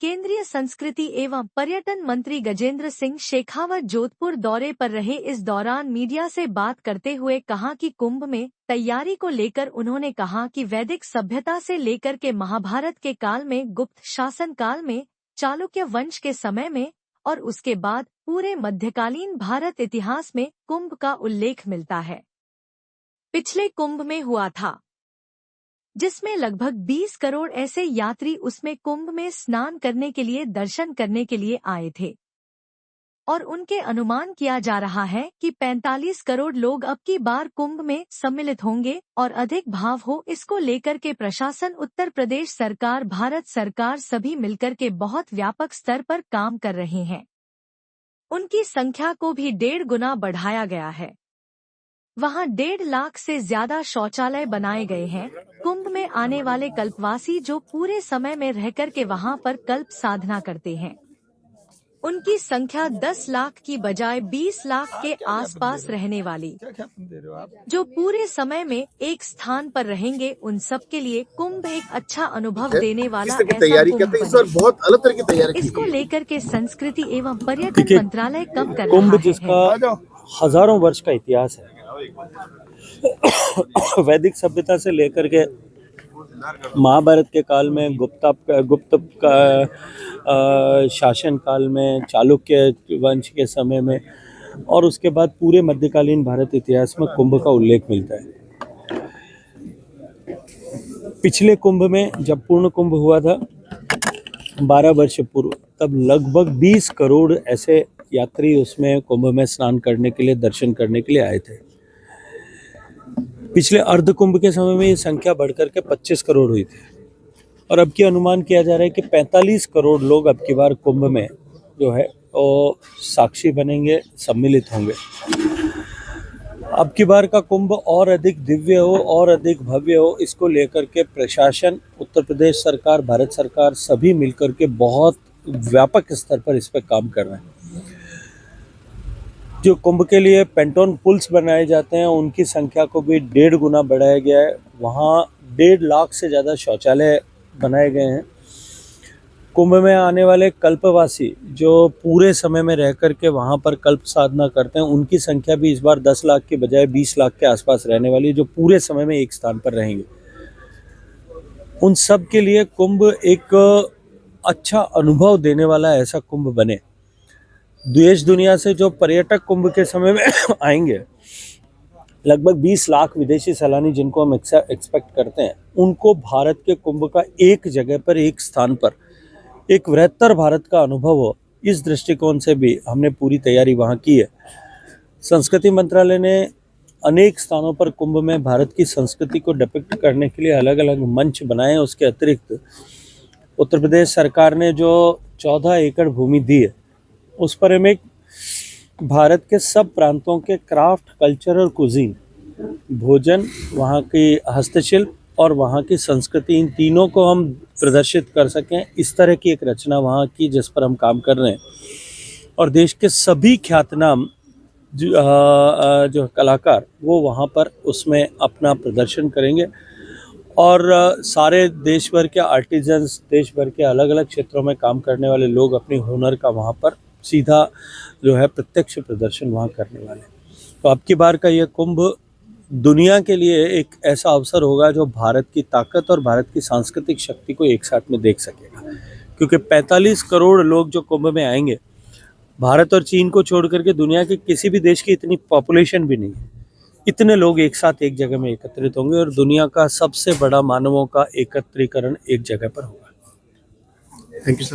केंद्रीय संस्कृति एवं पर्यटन मंत्री गजेंद्र सिंह शेखावत जोधपुर दौरे पर रहे। इस दौरान मीडिया से बात करते हुए कहा कि कुंभ में तैयारी को लेकर उन्होंने कहा कि वैदिक सभ्यता से लेकर के महाभारत के काल में, गुप्त शासन काल में, चालुक्य वंश के समय में और उसके बाद पूरे मध्यकालीन भारत इतिहास में कुंभ का उल्लेख मिलता है। पिछले कुंभ में हुआ था जिसमें लगभग 20 करोड़ ऐसे यात्री उसमें कुंभ में स्नान करने के लिए, दर्शन करने के लिए आए थे और उनके अनुमान किया जा रहा है कि 45 करोड़ लोग अब की बार कुंभ में सम्मिलित होंगे और अधिक भाव हो। इसको लेकर के प्रशासन, उत्तर प्रदेश सरकार, भारत सरकार सभी मिलकर के बहुत व्यापक स्तर पर काम कर रहे हैं। उनकी संख्या को भी 1.5 गुना बढ़ाया गया है। वहां 1.5 लाख से ज्यादा शौचालय बनाए गए हैं। कुंभ में आने वाले कल्पवासी जो पूरे समय में रहकर के वहां पर कल्प साधना करते हैं, उनकी संख्या 10 लाख की बजाय 20 लाख के आसपास रहने वाली, जो पूरे समय में एक स्थान पर रहेंगे, उन सब के लिए कुंभ एक अच्छा अनुभव देने वाला ऐसा कुंभ बने। बहुत अलग तरह की तैयारी इसको लेकर के संस्कृति एवं पर्यटन मंत्रालय कब कर रहा है। कुंभ जिसका हजारों वर्ष का इतिहास है, वैदिक सभ्यता से लेकर के महाभारत के काल में, गुप्त शासन काल में, चालुक्य वंश के समय में और उसके बाद पूरे मध्यकालीन भारत इतिहास में कुंभ का उल्लेख मिलता है। पिछले कुंभ में जब पूर्ण कुंभ हुआ था 12 वर्ष पूर्व, तब लगभग 20 करोड़ ऐसे यात्री उसमें कुंभ में स्नान करने के लिए, दर्शन करने के लिए आए थे। पिछले अर्ध कुंभ के समय में ये संख्या बढ़कर के 25 करोड़ हुई थी और अब की अनुमान किया जा रहा है कि 45 करोड़ लोग अब की बार कुंभ में जो है वो साक्षी बनेंगे, सम्मिलित होंगे। अब की बार का कुंभ और अधिक दिव्य हो और अधिक भव्य हो, इसको लेकर के प्रशासन, उत्तर प्रदेश सरकार, भारत सरकार सभी मिलकर के बहुत व्यापक स्तर पर इस पर काम कर रहे हैं। जो कुंभ के लिए पेंटोन पुल्स बनाए जाते हैं, उनकी संख्या को भी 1.5 गुना बढ़ाया गया है। वहाँ 1.5 लाख से ज़्यादा शौचालय बनाए गए हैं। कुंभ में आने वाले कल्पवासी जो पूरे समय में रह कर के वहाँ पर कल्प साधना करते हैं, उनकी संख्या भी इस बार 10 लाख के बजाय 20 लाख के आसपास रहने वाली है, जो पूरे समय में एक स्थान पर रहेंगे। उन सब के लिए कुंभ एक अच्छा अनुभव देने वाला ऐसा कुंभ बने। देश दुनिया से जो पर्यटक कुंभ के समय में आएंगे, लगभग 20 लाख विदेशी सैलानी जिनको हम एक्सपेक्ट करते हैं, उनको भारत के कुंभ का एक जगह पर, एक स्थान पर एक वृहत्तर भारत का अनुभव हो, इस दृष्टिकोण से भी हमने पूरी तैयारी वहाँ की है। संस्कृति मंत्रालय ने अनेक स्थानों पर कुंभ में भारत की संस्कृति को डिपिक्ट करने के लिए अलग अलग मंच बनाए हैं। उसके अतिरिक्त उत्तर प्रदेश सरकार ने जो 14 एकड़ भूमि दी है, उस पर हम एक भारत के सब प्रांतों के क्राफ्ट, कल्चर और कुजीन, भोजन, वहाँ की हस्तशिल्प और वहाँ की संस्कृति, इन तीनों को हम प्रदर्शित कर सकें, इस तरह की एक रचना वहाँ की, जिस पर हम काम कर रहे हैं। और देश के सभी ख्यातनाम जो कलाकार वो वहाँ पर उसमें अपना प्रदर्शन करेंगे और सारे देश भर के आर्टिजन्स, देश भर के अलग अलग क्षेत्रों में काम करने वाले लोग अपने हुनर का वहाँ पर सीधा जो है प्रत्यक्ष प्रदर्शन वहाँ करने वाले। तो अब की बार का ये कुंभ दुनिया के लिए एक ऐसा अवसर होगा जो भारत की ताकत और भारत की सांस्कृतिक शक्ति को एक साथ में देख सकेगा, क्योंकि 45 करोड़ लोग जो कुंभ में आएंगे, भारत और चीन को छोड़ करके दुनिया के किसी भी देश की इतनी पॉपुलेशन भी नहीं है। इतने लोग एक साथ एक जगह में एकत्रित होंगे और दुनिया का सबसे बड़ा मानवों का एकत्रीकरण एक जगह पर होगा। Thank you sir.